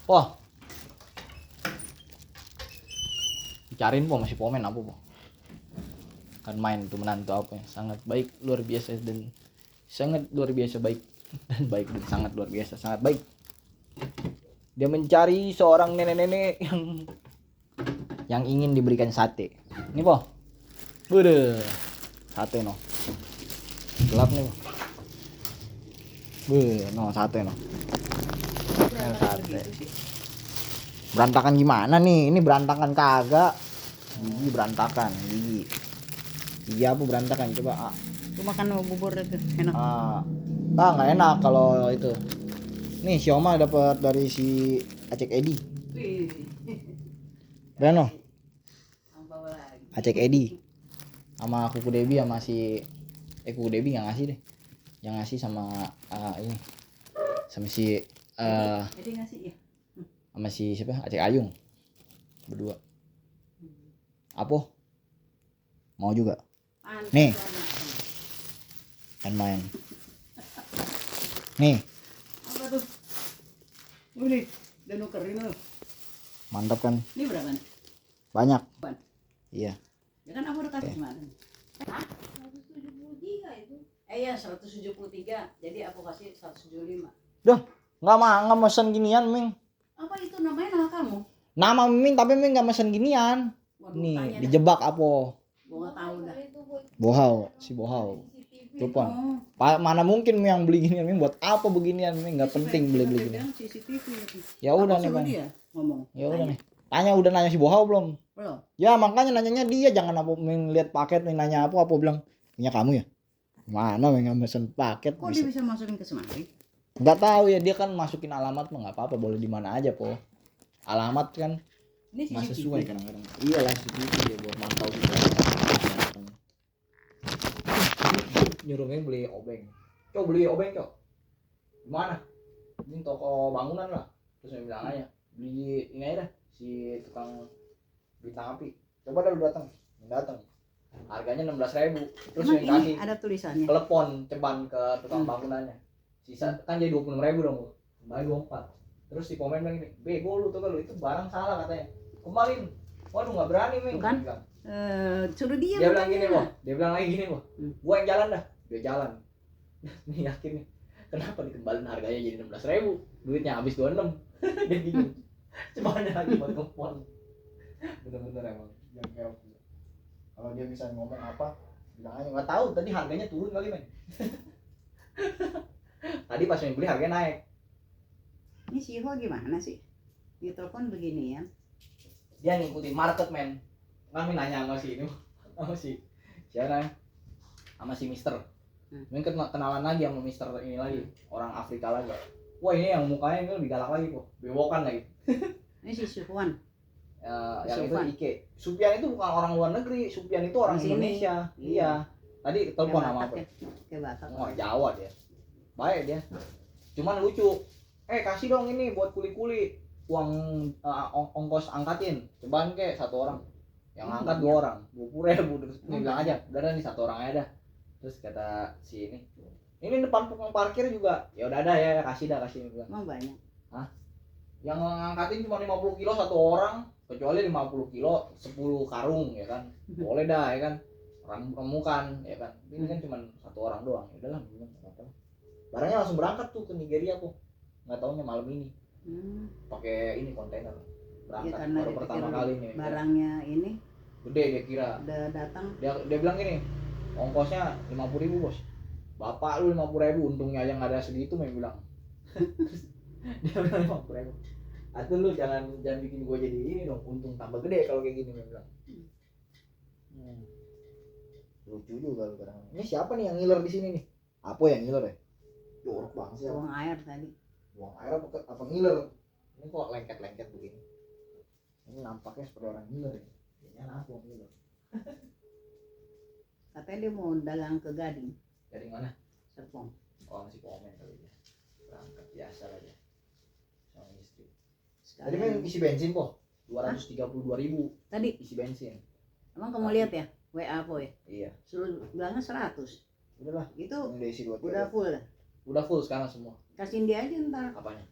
Wah, dicariin po masih pomen apa po? Kan main tuh menantu apa ya? Sangat baik, luar biasa dan sangat luar biasa baik dan baik dan sangat luar biasa, sangat baik. Dia mencari seorang nenek-nenek yang ingin diberikan sate. Ini po, bude sate no, gelap nih po. No sate no. Sate. Berantakan gimana nih? Ini berantakan kagak? Gigi berantakan, gigi. Iya apa berantakan coba. Lu makan bubur itu enak. Nggak enak kalau itu. Nih si Oma dapat dari si Acek Edi. Reno. Acek Edi. Sama Kuku Debi sama si Kuku Debi nggak ngasih deh. Yang ngasih sama ini. Sama si Jadi ngasih ya. sama si siapa? Acek Ayung. Berdua. Apa? Mau juga. Nih. Kan main. Nih. Apa tuh? Udah, udah nukerin lu. Mantap kan? Ini berapa nih? Banyak. Ban. Iya. Ya kan aku udah kasih kemarin. Hah? 173 itu. Iya, 173. Jadi aku kasih 175. Duh, nggak mesen ginian, Ming. Apa itu namanya nama kamu? Nama Ming tapi Ming nggak mesen ginian. Waduh, Nih, dijebak apa? Gua nggak tahu dah. Bohau, si Bohau. Telepon. Mana mungkin Ming yang beli ginian, Ming buat apa beginian, Ming nggak penting beli ginian. CCTV. Ya udah nih, Bang. Dia ngomong. Ya udah nih. Udah nanya si Bohau belum? Belum. Ya makanya nanyanya dia, jangan apa Ming lihat paket nih nanya apa bilang punya kamu ya. Mana Ming nggak mesen paket? Kok dia bisa masukin ke semari? Nggak tahu ya, dia kan masukin alamat mah nggak apa-apa, boleh di mana aja po. Alamat kan nggak sesuai kadang-kadang. Iya lah CCTV dia buat mantau gitu. Nyuruhnya beli obeng. Cok beli obeng cok. Gimana? Ini toko bangunan lah. Terus saya bilang aja beli ini aja dah si tukang bintang api. Coba dah lu datang. Harganya 16.000. Terus emang yang kasih ada tulisannya. telepon ceban ke tukang bangunannya. Sisa kan jadi 26.000 dong. Kembali 24. Terus si komen bilang gini, bego lu tuh kalau itu barang salah katanya. Kembaliin. Waduh nggak berani Ming. Bukan? Suruh dia Bilang gini boh. Dia bilang lagi gini boh. Gua yang jalan dah. Dia jalan. Nih yakin nih. Kenapa dikembalin harganya jadi 16.000? Duitnya habis 26. Dia bingung. Cuman lagi buat telepon. Bener-bener emang. Yang kayak kalau dia bisa ngomong apa, bilang aja nggak tahu. Tadi harganya turun kali men. Tadi pas beli harganya naik. Ini si Ho gimana sih? Di telepon begini ya. Dia ngikutin market men. Kami nanya sama si ini, sama si siapa? Sama si Mister. Mungkin kenalan lagi sama Mister ini lagi, orang Afrika lagi. Wah ini yang mukanya ini lebih galak lagi kok, bewokan lagi. Ini si Sufwan. Yang itu Ike. Supian itu bukan orang luar negeri, Supian itu orang Indonesia. Iya. Tadi telepon sama apa? Kayak Batak. Oh Jawa dia. Baik dia. Cuman lucu. Kasih dong ini buat kuli-kuli. Uang ongkos angkatin. Cobaan kek satu orang. Yang angkat 2 orang. 20.000 terus bilang aja. Udah nih 1 orang aja dah. Terus kata si ini depan tukang parkir juga. Ya udah ada ya kasih bilang. Emang banyak. Hah? Yang ngangkatin cuma 50 kilo 1 orang, kecuali 50 kilo 10 karung ya kan. Boleh dah ya kan. Remukan ya kan. Ini kan cuma 1 orang doang. Ya udahlah enggak apa-apa. Barangnya langsung berangkat tuh ke Nigeria kok. Enggak taunya malam ini. Pakai ini kontainer. Berangkat ya, baru pertama kali nih. Barangnya ini gede dia kira. Udah datang. Dia bilang gini, ongkosnya 50.000 bos. Bapak lu 50.000, untungnya aja nggak ada segitu men bilang. Dia bilang 50.000. Atau lu jangan bikin gua jadi ini dong, untung tambah gede kalau kayak gini men bilang. Lucu juga lu kadang. Ini siapa nih yang ngiler di sini nih? Apa yang ngiler ya? Jorok banget sih. Buang air tadi. Buang air apa ngiler? Ini kok lengket-lengket begini. Ini nampaknya seperti orang ngiler ya. Kayaknya apa ngiler? Katanya dia mau dagang ke Gading. Gading mana? Serpong. Oh masih komen kali ya. Berangkat biasa aja. Sama istri. Sekalian. Tadi main isi bensin kok. 232.000. Tadi isi bensin. Emang kamu lihat ya? WA apa ya? Iya. Suruh bilangnya 100. Udahlah. Itu udah isi 2. Udah full dah. Udah full sekarang semua. Kasihin dia aja ntar. Apanya?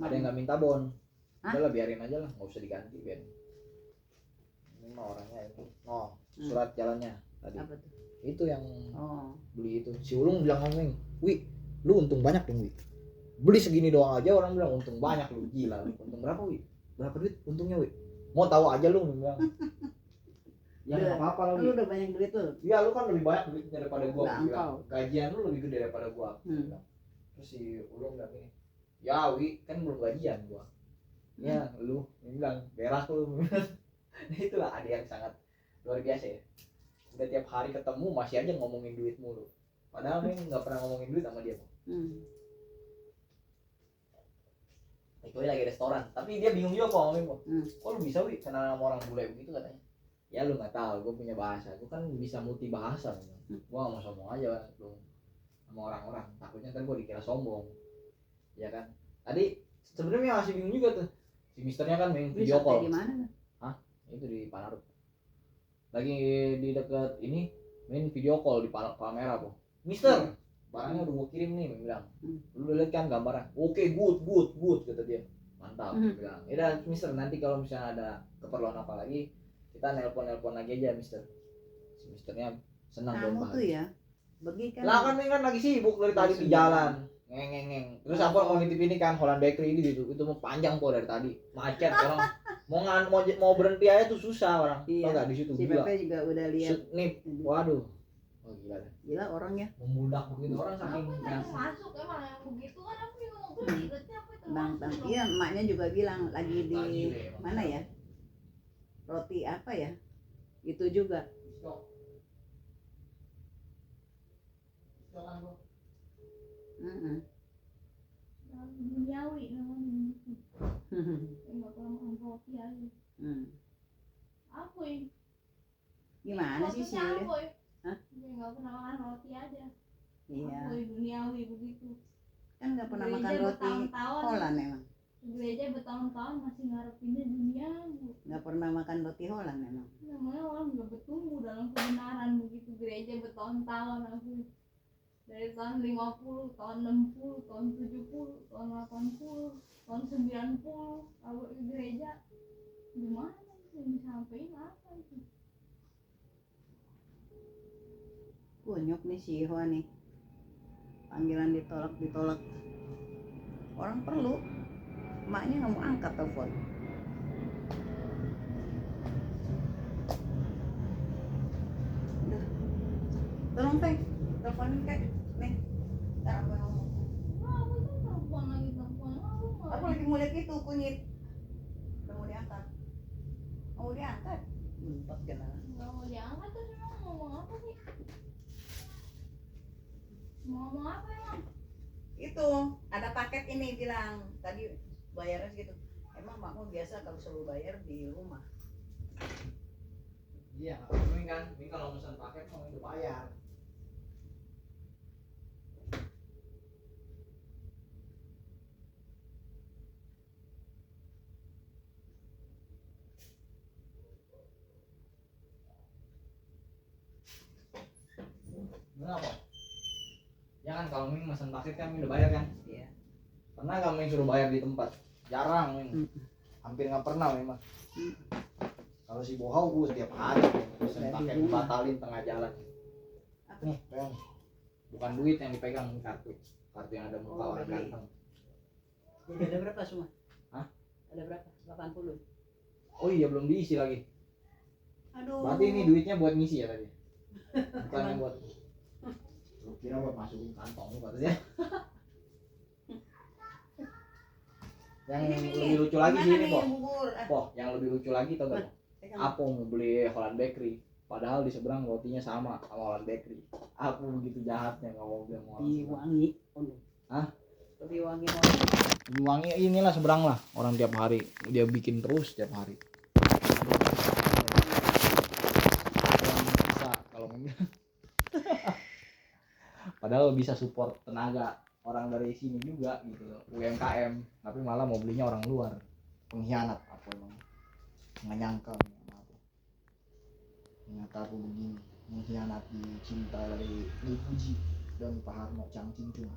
Ada yang nggak minta bon. Udah lah biarin aja lah, nggak usah diganti biarin. Ini mah orangnya ini. Surat jalannya tadi. Apa tuh? Itu yang Oh. beli itu. Si Ulung bilang ngomong, "Wi, lu untung banyak dong, Wi. Beli segini doang aja orang bilang untung banyak lu, gila lu. Untung berapa, Wi? Berapa duit untungnya, Wi? Mau tahu aja lu bilang." Ya enggak apa-apa lah, Lu Wi. udah banyak duit tuh. Iya, lu kan lebih banyak duit daripada gua. Udah Bilang, angkau. gajian lu lebih gede daripada gua. Terus si Ulung bilang gini, "Ya, Wi, kan belum gajian gua." Ya, lu bilang berak lu. Nah, itulah ada yang sangat luar biasa ya. Udah tiap hari ketemu masih aja ngomongin duit mulu. Padahal Ming nggak pernah ngomongin duit sama dia. Kecuali lagi restoran. Tapi dia bingung juga kok ngomongin kok. Kok lu bisa, Wi, kenal sama orang bule begitu katanya. Ya lu nggak tahu, gue punya bahasa. Gue kan bisa multi bahasa. Gue nggak mau sombong aja lu sama orang-orang. Takutnya kan gue dikira sombong. Ya kan. Tadi sebenarnya masih bingung juga tuh. Si misternya kan main video call. Di mana? Hah? Itu di Panarut. Lagi di dekat ini main video call di Palmera po. Mister, barangnya udah gue kirim nih, bilang. Lu lihat kan gambarnya. Oke, good kata dia. Mantap, bilang. Ya Mister, nanti kalau misalnya ada keperluan apa lagi, kita nelpon lagi aja, Mister. Si misternya senang dong. Kamu tuh ya, pergi kan? Lah kan lagi sibuk dari tadi di jalan. Ngeng. Terus aku mau nitip ini kan Holland Bakery ini itu mau panjang po dari tadi. Macet orang. mau berhenti aja tuh susah orang. Iya. Tau gak di situ si gila. Pepe juga udah lihat. Nih, waduh. Oh gila deh. Gila orangnya. Membudak begitu orang saking masuk emang yang begitu kan aku juga mau beli apa itu. Bang, iya emaknya juga bilang lagi di mana ya? Roti apa ya? Itu juga. Duniawi namanya. Enggak pernah makan roti aja. Apa ini? Gimana sih sih? Hah? Enggak pernah makan roti aja. Iya. Apa duniawi begitu. Kan enggak pernah makan roti Holland memang. Gereja bertahun-tahun masih ngarepinnya dunia. Enggak pernah makan roti Holland memang. Namanya orang enggak bertumbuh dalam kebenaran begitu. Gereja bertahun-tahun aku dari tahun 50, tahun 60, tahun 70, tahun 80, tahun 90 aku di gereja. Gimana sih disampaikan apa itu? Kunyuk nih si Iho nih. Panggilan ditolak. Orang perlu. Emaknya nggak mau angkat telepon. Udah. Tolong Teh, teleponin Kak. Nih. Ntar aku ngomong. Aku itu telepon lagi. Aku lagi mau lihat itu kunyit. Udah mau diangkat. Mau diangkat? Empat kenal. Nggak mau diangkat terus emang mau ngomong apa sih? Mau ngomong apa emang? Itu ada paket ini bilang tadi bayarnya segitu. Emang makmu biasa kalau selalu bayar di rumah. Iya, ini kalau pesan paket mau itu bayar. Kenapa? Ya kan kalau Ming pesan paket kan Ming udah bayar kan? Iya. Pernah nggak Ming suruh bayar di tempat? Jarang Ming. Hampir nggak pernah memang. Kalau si Bohau gue setiap hari pesan paket batalin tengah jalan. Nih, pegang. Bukan duit yang dipegang, kartu yang ada muka orang ganteng. Jadi ada berapa semua? Hah? Ada berapa? 80. Oh iya belum diisi lagi. Aduh. Berarti ini duitnya buat ngisi ya tadi? Bukan buat. Lu kira buat masukin kantong lu katanya. Yang lebih lucu lagi sih ini kok. Yang lebih lucu lagi tau gak? Apa mau beli Holland Bakery? Padahal di seberang rotinya sama Holland Bakery. Aku begitu jahatnya nggak mau bilang orang. Wangi. Hah? Lebih wangi. Lebih wangi inilah seberang lah. Orang tiap hari dia bikin terus tiap hari. Bisa kalau padahal bisa support tenaga orang dari sini juga gitu UMKM, tapi malah mau belinya orang luar. Pengkhianat apa emang, nggak nyangka ternyata aku begini mengkhianati cinta dari Puji dan Pak Harno Chang Cincung.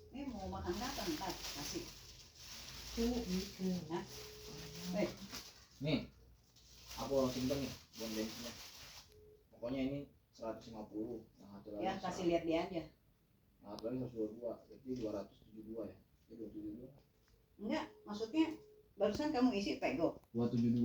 Ini mau makan kapan? Ntar kasih. Hah? Nih, aku simpen nih buat bensinnya. Pokoknya ini 150, yang satu lagi Ya kasih lihat dia aja. yang satu lagi 122, jadi 272 ya. Jadi 272. Enggak, maksudnya barusan kamu isi pego. 272.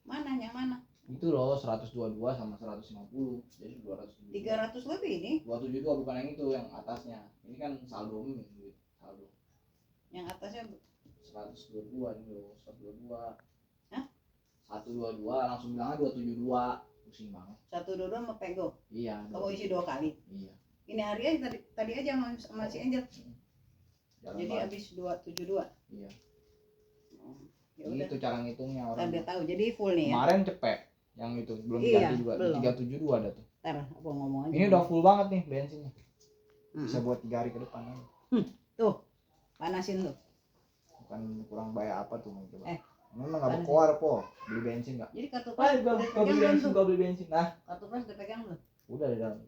Mana yang mana? Itu loh 122 sama 150. Jadi 272. 300 lebih ini. 272 bukan yang itu, yang atasnya. Ini kan saldo ini, duit saldo. Yang atasnya 122 ini loh, 122. Hah? 122 langsung bilangnya 272. Pusing banget. 122 sama pego. Iya. Kamu isi 2 kali. Iya. Ini Arya tadi aja sama si Angel. Jalan Jadi balik. habis 272. Iya. Oh, ya udah. Itu cara ngitungnya Ntar orang. dia tahu. Jadi full nih ya. Kemarin cepet yang itu belum Iya, diganti juga. belum. 372 ada tuh. Ntar aku ngomong aja. Ini udah full banget nih bensinnya. Mm-mm. Bisa buat 3 hari ke depan. Tuh, panasin tuh. Bukan kurang bayar apa tuh mau coba. Ini mah enggak Panas. berkoar po. Beli bensin enggak? Jadi kartu pos udah pegang belum tuh? gua beli bensin. Nah, Kartu pos udah pegang belum? udah di dalam.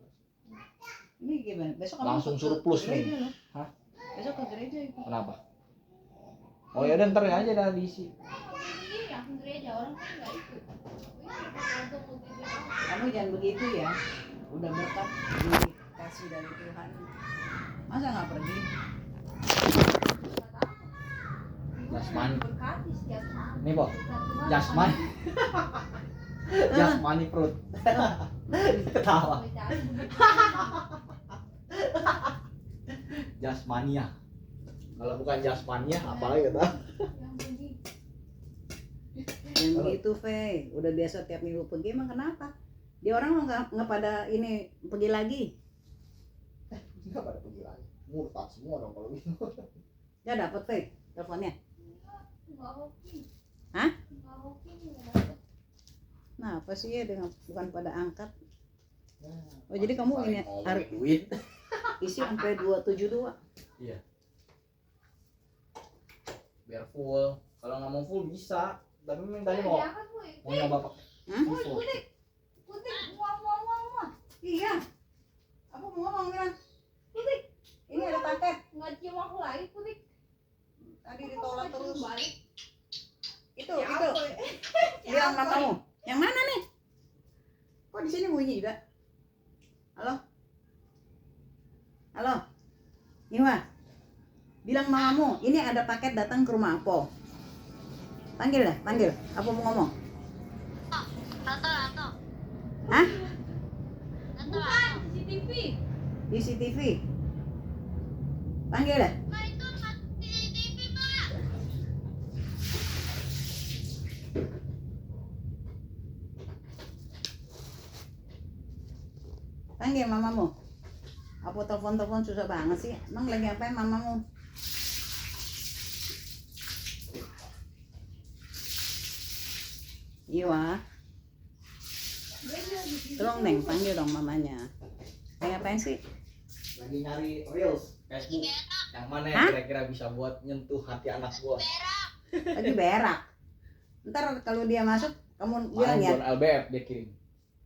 Ini gimana? Besok kamu Langsung ke surplus nih. gereja loh. Hah? Besok ke gereja itu. Kenapa? Oh ya udah ntar aja dah diisi. Ini langsung gereja orang kan nggak ikut. Untuk begitu. Kamu jangan begitu ya. Udah berkat dikasih dari Tuhan. Masa nggak pergi? Jasmani. Berkati setiap saat. Nih, Po. Jasmani. Jasmani perut. Ketawa. Jasmania. Kalau bukan Jasmania apalagi kata? Yang begini. Yang begitu, Fe. Udah biasa tiap minggu pergi, emang kenapa? Dia orang nggak pada ini pergi lagi. Enggak pada pergi lagi. Murtad semua dong kalau gitu. Ya dapat, Fe, teleponnya. Nggak hoki. Hah? Nggak hoki nggak dapet. Nah, apa sih ya dengan bukan pada angkat. Oh, jadi kamu ini hari duit. isi sampai 272. Iya. Biar full. Kalau nggak mau full bisa. Tapi mintanya mau Diangkat, Bu. mau nyoba pakai Woi, full. Putih, muah. Iya. Aku mau ngomong bilang. Ini ada paket. Nggak cium aku lagi, Putih. Tadi ditolak terus. Balik. Itu. Ya ampun. Bilang mamamu. Yang mana nih? Kok di sini bunyi juga? Halo? Halo? Iwa. Bilang mamamu, ini ada paket datang ke rumah Apo. Panggil dah, panggil. Apa mau ngomong? Hah? Bukan, CCTV. Di CCTV. Panggil dah. Panggil mamamu. Apa telepon susah banget sih? Emang lagi ngapain mamamu? Iya. Tolong Neng, panggil dong mamanya. Lagi ngapain sih? Lagi nyari reels Facebook yang mana yang Hah? kira-kira bisa buat nyentuh hati anak gua. Lagi berak. Ntar kalau dia masuk, kamu bilang Main ya. buat LBF dia kirim.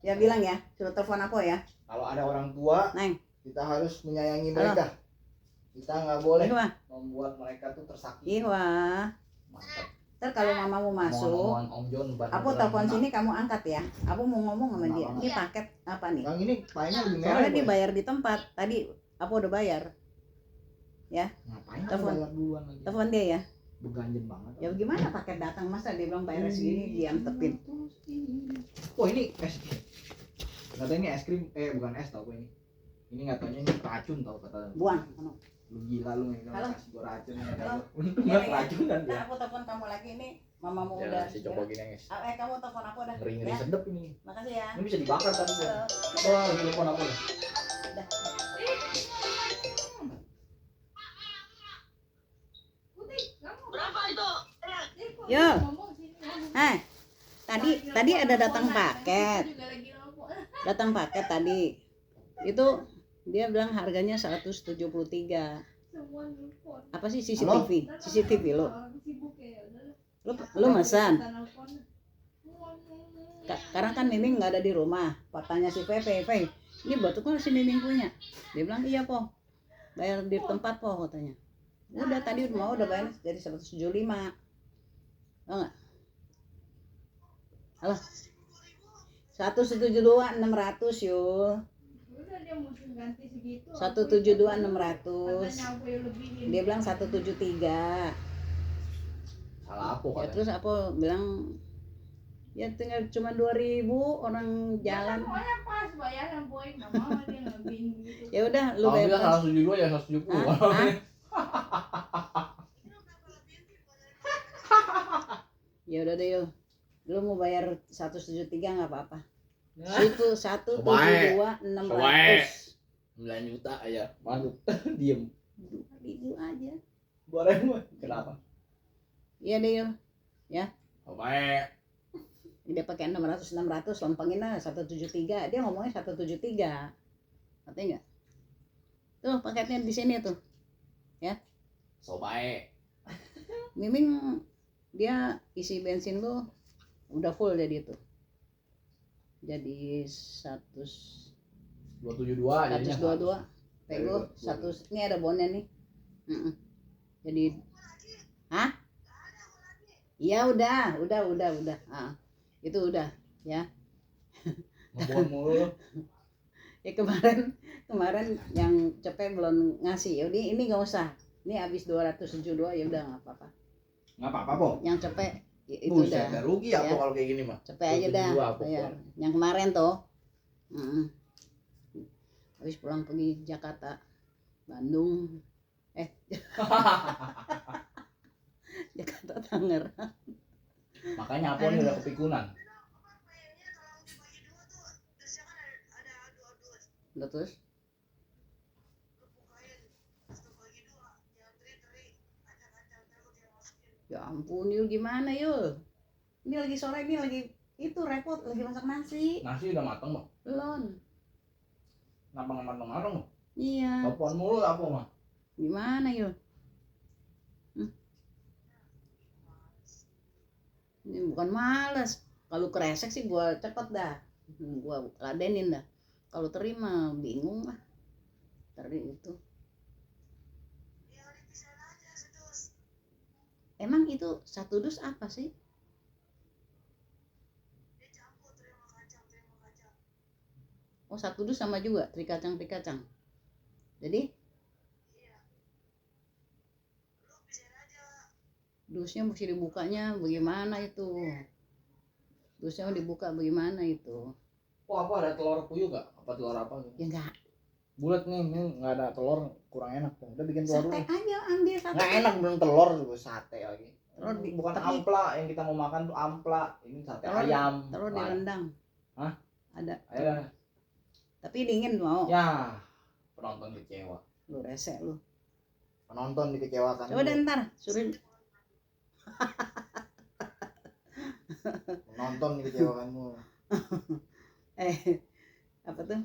Ya bilang ya, suruh telepon aku ya. Kalau ada orang tua, Neng. kita harus menyayangi Halo. mereka. Kita nggak boleh Iwa, membuat mereka tuh tersakiti. Iwa. Mantap. Ntar kalau mamamu masuk, Mohon Om John bantu aku telepon sini kamu angkat ya. Aku mau ngomong sama dia. Mama. Ini paket apa nih? Yang ini kayaknya lebih merah. Soalnya Boy. dibayar di tempat. Tadi aku udah bayar. Ngapain Telepon. bayar duluan lagi? Telepon dia ya. Beganjen banget. Ya gimana paket datang, masa dia bilang bayar segini diantepin. Oh ini es krim. Katanya ini es krim, bukan es tau gue ini. Ini katanya ini racun tau kata. Buang. Lu gila lu yang Halo. kasih gua racun ini. Halo. Untung Iya, nggak iya. keracunan Ntar dia. aku telepon kamu lagi nih. Mamamu Ya udah. si coba gini guys. Kamu telepon aku udah. Ngeri-ngeri Ya, sedep ini. makasih ya. Ini bisa dibakar tadi gua. Halo. Wah, lagi telepon aku nih. Udah. Putih, kamu Berapa itu? Yo. ngomong sini. Tadi ada datang paket. Juga lagi nelfon. Datang paket tadi. Itu dia bilang harganya 173. Semua nelfon. Apa sih CCTV? CCTV lo. Sibuk ya, udah. Lu mesan. Kita nelfon. Karena kan Miming nggak ada di rumah. Tanya si Pepe, ini batu kan si Miming punya. Dia bilang iya po. Bayar di tempat po katanya. Udah tadi mau udah bayar jadi 175. Tau nggak? Halo. 172.600 yuk. Udah dia mesti ganti segitu. 172.600. Katanya aku yang lebihin. Dia bilang 173. Salah apa Ya katanya? terus apa bilang ya tinggal cuma 2.000 orang jalan. Pokoknya pas bayaran boy, nggak mau dia ngelebihin gitu. Ya udah lu Kalau bilang bebas. 172 ya 170. Hah? Ya udah deh yuk. Lu mau bayar 173 nggak apa-apa. Itu 172.600. 9 juta aja. Mantap. Diem. 2.000 aja. 2.000. Kenapa? Iya deh yuk. Baik. Dia pakai 600 lompangin lah 173. Dia ngomongnya 173. Ngerti nggak? Tuh paketnya di sini tuh. So baik. Miming dia isi bensin lu udah full jadi itu. Jadi 272 jadinya. 122. Pego 100. Ini ada bonnya nih. Jadi hah? Iya udah. Ah, itu udah ya. Ngebon mulu. Ya kemarin yang cepet belum ngasih. Ya udah ini nggak usah. Ini habis 272 ya udah nggak apa-apa. Nggak apa-apa, Po. Yang cepet itu Buset, udah. nggak rugi ya, Ya. Po, kalau kayak gini mah. Cepet aja dah. 272 apa, Bayar. Po? Yang kemarin tuh. Habis pulang pergi Jakarta, Bandung. Jakarta Tangerang. Makanya apa nih udah kepikunan. Udah terus? Ya ampun yuk gimana yuk? Ini lagi sore ini lagi itu repot lagi masak nasi. Nasi udah mateng, Po. Belum. Kenapa nggak mateng-mateng, Po? Iya. Telepon mulu apa mah? Gimana yuk? Ini bukan males. Kalau kresek sih gua cepet dah. Gua ladenin dah. Kalau terima bingung lah. Tadi itu. Emang itu satu dus apa sih? Oh satu dus sama juga trikacang. Jadi dusnya mesti dibukanya bagaimana itu? Dusnya dibuka bagaimana itu? Oh, apa ada telur puyuh gak? Apa telur apa gitu? Ya enggak. Bulat nih, ini nggak ada telur kurang enak, Po. Udah bikin telur Sate dulu. aja ambil sate. Nggak enak belum telur juga sate lagi. Telur Bukan tapi- ampla yang kita mau makan tuh ampla. Ini sate ayam. Telur direndang. Hah? Ada. Ayo. Tapi dingin mau. Ya, penonton kecewa. Lu rese lu. Penonton dikecewakan. Coba deh ntar suruh Penonton dikecewakanmu. apa tuh?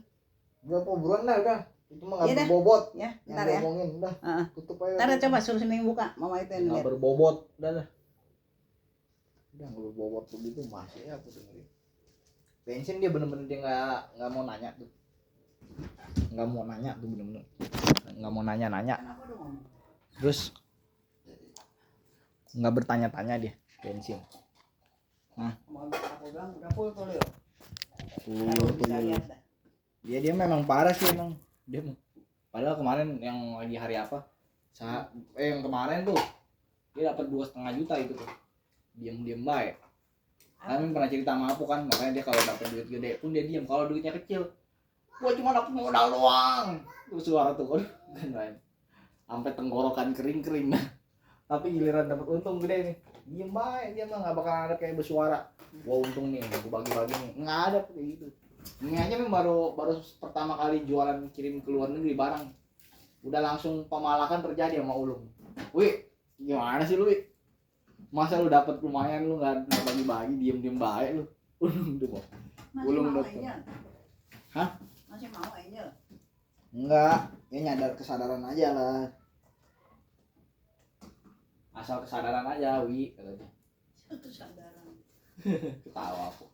Udah, Po, buruan dah udah. Itu mah nggak Iya dah. berbobot. Ya, Yang ntar ya. diomongin udah. Heeh. Tutup aja. Ntar coba suruh sini buka. Mama itu yang Nggak lihat. berbobot. Udah dah. Udah nggak berbobot begitu masih ya aku dengerin. Bensin dia bener-bener dia nggak mau nanya tuh. Nggak mau nanya tuh bener-bener. Nggak mau nanya. Kenapa dong? Terus nggak bertanya-tanya dia bensin. Mau aku bilang udah full tuh yuk. Bisa Tuyul. lihat dah. Dia memang parah sih emang. Dia padahal kemarin yang lagi hari apa? Yang kemarin tuh dia dapat 2,5 juta itu tuh. Diam baik. Kami pernah cerita sama aku kan, makanya dia kalau dapat duit gede pun dia diam. Kalau duitnya kecil, gua cuma dapat modal doang. Tuh suara tuh kan. Sampai tenggorokan kering. Tapi giliran dapat untung gede nih, diem baik dia mah nggak bakal ada kayak bersuara. Wah untung nih, gua bagi-bagi nih, nggak ada kayak gitu. Ini aja memang baru pertama kali jualan kirim ke luar negeri barang, udah langsung pemalakan terjadi sama Ulung. Wih, gimana sih lu? Wih? Masa lu dapat lumayan lu nggak bagi-bagi, diem baik lu. Ulung tuh, Bang. Masih Belum mau dapat. aja. Hah? Masih mau aja. Enggak, dia nyadar kesadaran aja lah. Asal kesadaran aja, Wi, katanya. Kesadaran. Ketawa aku.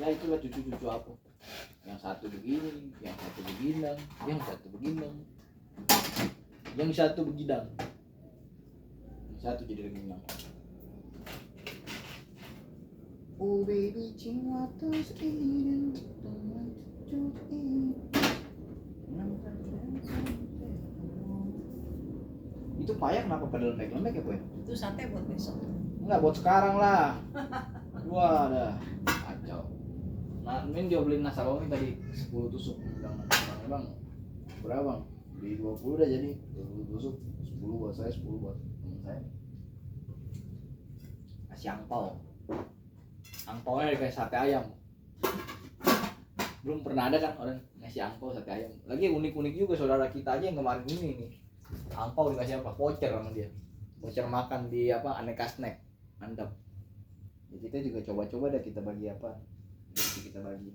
Ya itulah cucu-cucu aku. Yang satu begini, yang satu begini, yang satu begini. Yang satu begidang. Yang satu jadi rengginang. Oh baby, cinta terus ini. Itu payah kenapa pada lembek-lembek ya, Boy? Itu sate buat besok. Enggak, buat sekarang lah. Wah, dah. Kacau. Nah, Min dia beliin nasi bawang tadi 10 tusuk. Bilang, bang, berapa bang? Beli 20 udah jadi 20 tusuk. 10 buat saya, 10 buat teman saya. Kasih angpau. Angpaunya dikasih sate ayam. Belum pernah ada kan orang ngasih angpau sate ayam. Lagi unik-unik juga saudara kita aja yang kemarin ini nih. Angpau dikasih apa? Voucher sama dia. Voucher makan di apa? Aneka snack. Mantap. Ya, kita juga coba-coba dah kita bagi apa? Kita bagi.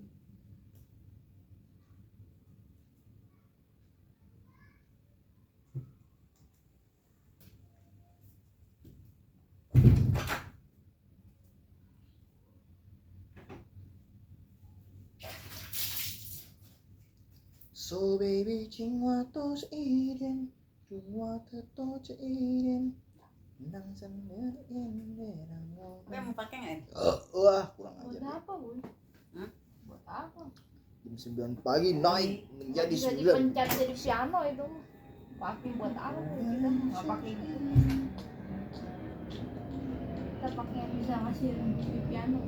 So baby, cinta terus irin, cuma tetap irin. Nang sendirian berang. Oke, mau pakai nggak? Wah, kurang Buat aja. apa, Bun? Hah? Buat apa? Jam 9 pagi naik menjadi Bisa 9. dipencet jadi piano itu. Pakai buat apa? Kita nggak pakai gitu. Kita pakai yang bisa ngasih di piano.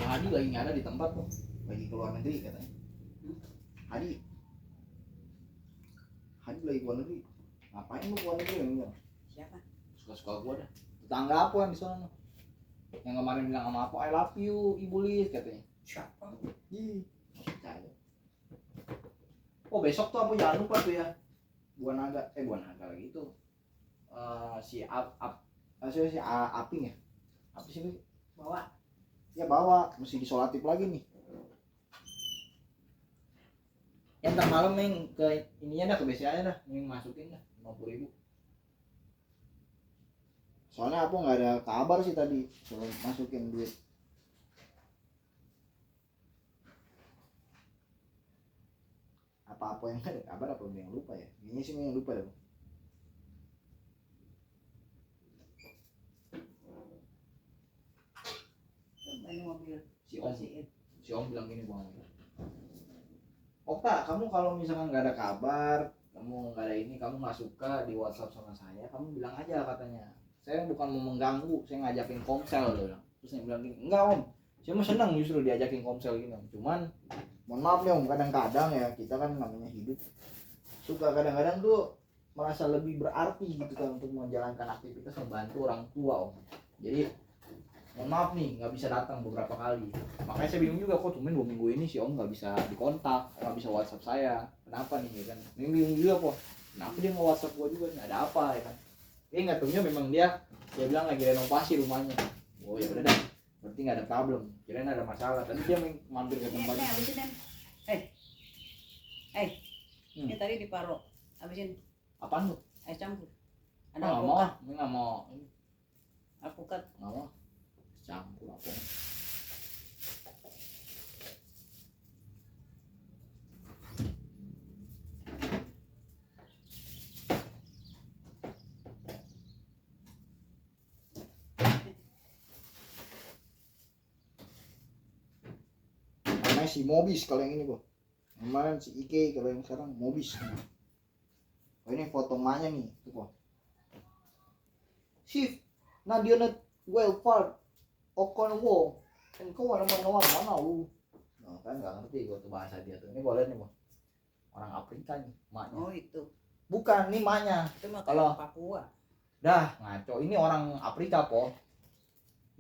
Hadi lagi nggak ada di tempat tuh, lagi keluar negeri katanya. Hadi lagi keluar negeri. Ngapain lu keluar negeri enggak? Siapa? Suka-suka gua dah. Tetangga apa yang di sana? Yang kemarin bilang sama aku, I love you, Ibu Lis katanya. Siapa? Ih, percaya. Oh besok tuh aku jangan lupa tuh ya. Buan naga lagi itu. Si Aping ya. Apa sih ini? Bawa. Ya bawa, mesti disolatif lagi nih. Ya ntar malam Meng ke ininya dah, ke BCA dah, Meng masukin dah 50.000. Soalnya aku nggak ada kabar sih tadi soal masukin duit. Apa yang nggak ada kabar, apa yang lupa ya? Ini sih yang lupa dah. Ban mobil. Si Om bilang gini Bang. Okta, kamu kalau misalkan nggak ada kabar, kamu nggak ada ini, kamu nggak suka di WhatsApp sama saya, kamu bilang aja katanya. Saya bukan mau mengganggu, saya ngajakin komsel loh. Terus saya bilang gini, enggak Om, saya mah senang justru diajakin komsel gini Om. Cuman, mohon maaf nih Om, kadang-kadang ya kita kan namanya hidup suka kadang-kadang tuh merasa lebih berarti gitu kan untuk menjalankan aktivitas membantu orang tua Om. Jadi mohon maaf nih nggak bisa datang beberapa kali, makanya saya bingung juga kok tumben 2 minggu ini si Om nggak bisa dikontak, nggak bisa WhatsApp saya, kenapa nih ya kan? Bingung juga kok kenapa dia nggak WhatsApp gua juga, nggak ada apa ya kan? Nggak tahunya memang dia bilang lagi renovasi rumahnya. Oh ya udah dah, berarti nggak ada problem, kirain ada masalah. Tadi dia mampir ke tempatnya. Habisin Den. Ini tadi diparo. Habisin. Apaan lu? Es campur. Nggak Ada mau, alpukat. nggak mau, Alpukat. nggak mau campur apa? Namanya si Mobis kalau yang ini kok. Kemarin si Ike, kalau yang sekarang Mobis. Oh ini foto emaknya nih, tuh kok. Shift, nah dia net well far, okon wo, kan kau mana lu? Nah kan nggak ngerti gua tuh bahasa dia tuh. Ini gua lihat nih bang, orang Afrika nih, emaknya. Oh itu. Bukan, ini emaknya. Itu mah Kalau- kalau Papua. Dah ngaco, ini orang Afrika po.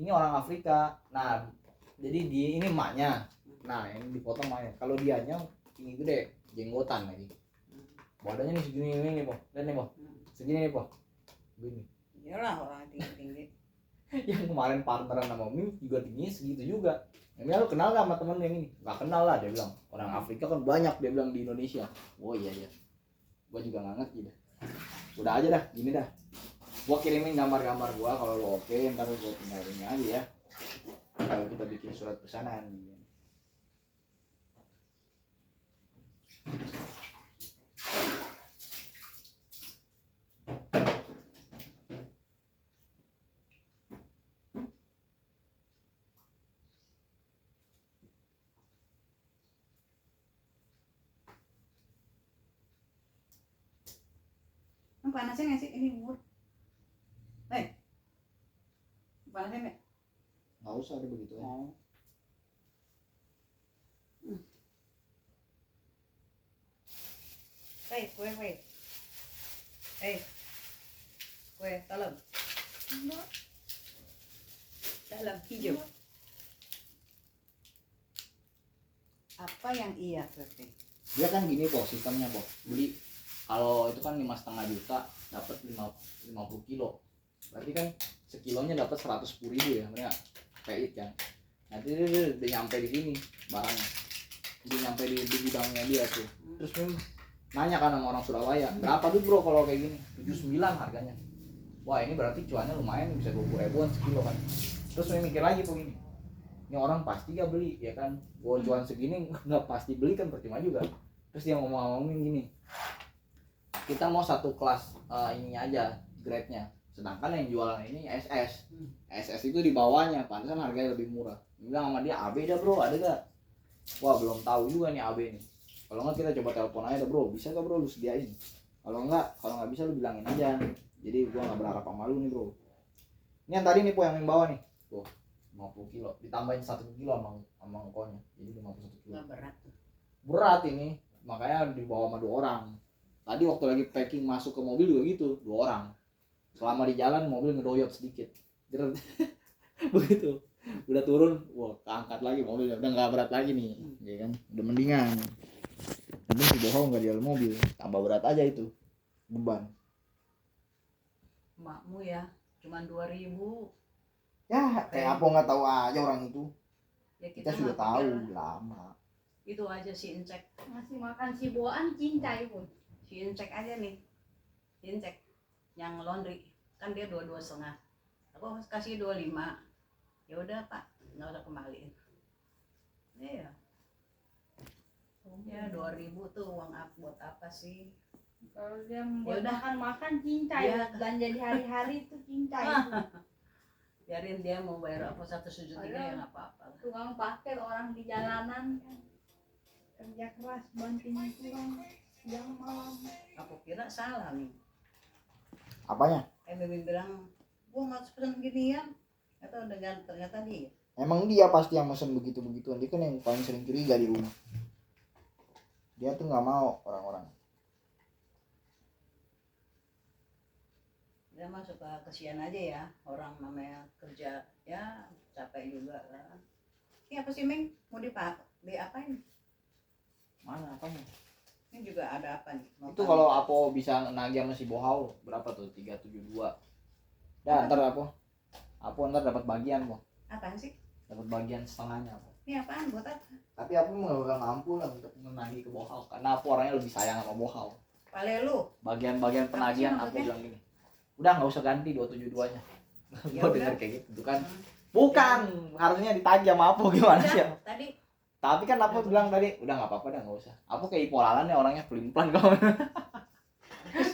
Ini orang Afrika. Nah, jadi dia ini emaknya. Nah, yang dipotong emaknya. Kalau dianya tinggi gede, jenggotan lagi. Badannya nih segini ini nih po, lihat nih po, segini nih po, begini. Iyalah orang tinggi-tinggi. Yang kemarin partneran sama Mimi juga tingginya segitu juga. Emang lu kenal gak sama temen yang ini? Gak kenal lah dia bilang. Orang Afrika kan banyak dia bilang di Indonesia. Oh iya iya. Gua juga gak ngerti dah. Udah aja dah, gini dah. Gua kirimin gambar-gambar gua kalau lu oke, ntar gua tinggal ini aja ya. Kalau kita bikin surat pesanan. Panasnya nggak sih ini bubur? Panasnya nggak? Nggak usah ada begitu ya. Oh. Kue. Kue dalam hijau. Apa yang iya berarti? Dia kan gini po sistemnya po. Beli kalau itu kan 5,5 juta dapat 50 kilo. Berarti kan sekilonya dapat 110.000 ya, mereka kayak kan. Nanti dia udah nyampe di sini barangnya. Udah nyampe di gudangnya dia tuh. Terus nanya kan sama orang Surabaya, berapa tuh bro kalau kayak gini? 79 harganya. Wah ini berarti cuannya lumayan, bisa 20.000-an sekilo kan. Terus mikir lagi po gini, ini orang pasti gak beli ya kan? Gua cuan segini nggak pasti beli kan, percuma juga. Terus dia ngomongin gini, kita mau satu kelas ininya aja, grade-nya. Sedangkan yang jualan ini SS. SS itu di bawahnya, pantesan harganya lebih murah. Bilang sama dia, AB dah bro, ada gak? Wah belum tahu juga nih AB nih. Kalau nggak kita coba telepon aja dah bro, bisa gak bro lu sediain? Kalau nggak bisa lu bilangin aja. Jadi gua nggak berharap sama lu nih bro. Ini yang tadi nih po yang bawah nih, tuh 50 kilo, ditambahin 1 kilo sama ongkonya, jadi 51 kilo. Nggak berat. Berat ini, makanya dibawa sama 2 orang. Tadi waktu lagi packing masuk ke mobil juga gitu, 2 orang. Selama di jalan mobil ngedoyot sedikit. Begitu. Udah turun, wah keangkat lagi mobilnya, udah nggak berat lagi nih, ya kan? Udah mendingan. Tapi si bohong nggak di dalam mobil, tambah berat aja itu beban. Makmu ya, cuman 2.000. Ya kayak apa nggak tahu aja orang itu. Ya Kita sudah mah tahu pikir, lama. itu aja si Incek. Ngasih makan si boan cincai pun. Si Incek aja nih. Si Incek yang laundry kan dia 22,5. Aku kasih 25. Ya udah Pak, nggak usah kembaliin. Iya. Ya 2.000 tuh uang buat apa sih? Kalau dia buat Yaudah. makan cincai, Iya. buat belanja di hari-hari itu cincai. Biarin dia mau bayar apa 1,3 ya nggak apa-apa. Tukang parkir orang di jalanan kan kerja keras bantuin tukang siang malam. Aku kira salah nih. Apanya? Mimin bilang, gua nggak pesen ginian. Atau dengan ternyata dia. Emang dia pasti yang mesen begitu-begituan. Dia kan yang paling sering curiga di rumah. Dia tuh nggak mau orang-orang. Dia mah suka kesian aja ya, orang namanya kerja ya capek juga kan. Ini apa sih Ming? Mau diapain? Mana apanya? Ini juga ada apa nih? Itu kalau Apo bisa nagih sama si Bohau berapa tuh? 372. Dan ntar Apo ntar dapat bagian po. Apaan sih? Dapat bagian setengahnya po. Ini apaan buat apa? Tapi Apo nggak mampu lah untuk menagih ke Bohau karena Apo orangnya lebih sayang sama Bohau. Pale lu. Bagian-bagian penagihan Apa sih Apo bilang gini. Udah nggak usah ganti 272-nya. Ya Gue udah. denger kayak gitu kan. Bukan, harusnya ditagih sama Apo gimana sih? Udah, tadi Tapi kan Apo bilang tadi, udah nggak apa-apa dah nggak usah. Apo kayak Ipolalan ya orangnya pelin-pelan kau.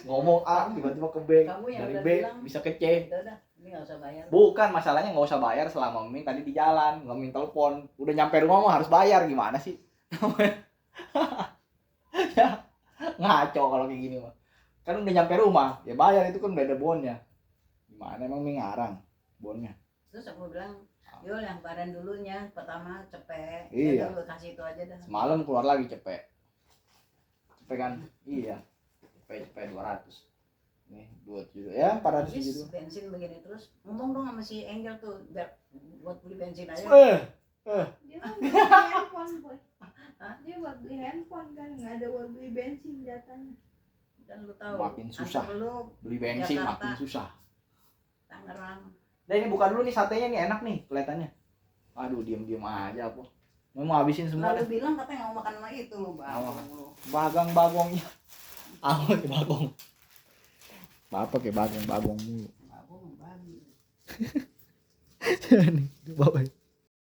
Ngomong A tiba-tiba ke B, Kamu yang dari udah B bilang. bisa ke C. udah, ini nggak usah bayar. Bukan, masalahnya nggak usah bayar selama Mimin tadi di jalan, nggak minta telepon. Udah nyampe rumah mah harus bayar, gimana sih? Ya, ngaco kalau kayak gini mah. Kan udah nyampe rumah, ya bayar, itu kan udah ada bonnya. Gimana emang Ming ngarang bonnya? Terus aku bilang, Yul yang kemarin dulunya pertama cepet. Iya. Ya udah, kasih itu aja dah. Semalam keluar lagi cepet kan? Iya, cepet 200. Nih 27 ya 400 Habis gitu. bensin begini terus ngomong dong sama si Angel tuh biar buat beli bensin aja. Dia kan buat beli handphone boy. Hah? Dia buat beli handphone kan nggak ada buat beli bensin jatahnya. Dan lu tahu Makin susah. antar lu Beli bensin Jakarta. makin susah. Tangerang. Nah ini buka dulu nih satenya nih, enak nih kelihatannya. Aduh diam-diam aja apa. Mau habisin semua Lalu deh. bilang katanya mau makan sama itu lu bang. Lu. Bagang-bagongnya. Apa ke bagong? Bapak ke bagong-bagong mulu. Bagong babi. Nih, bawa.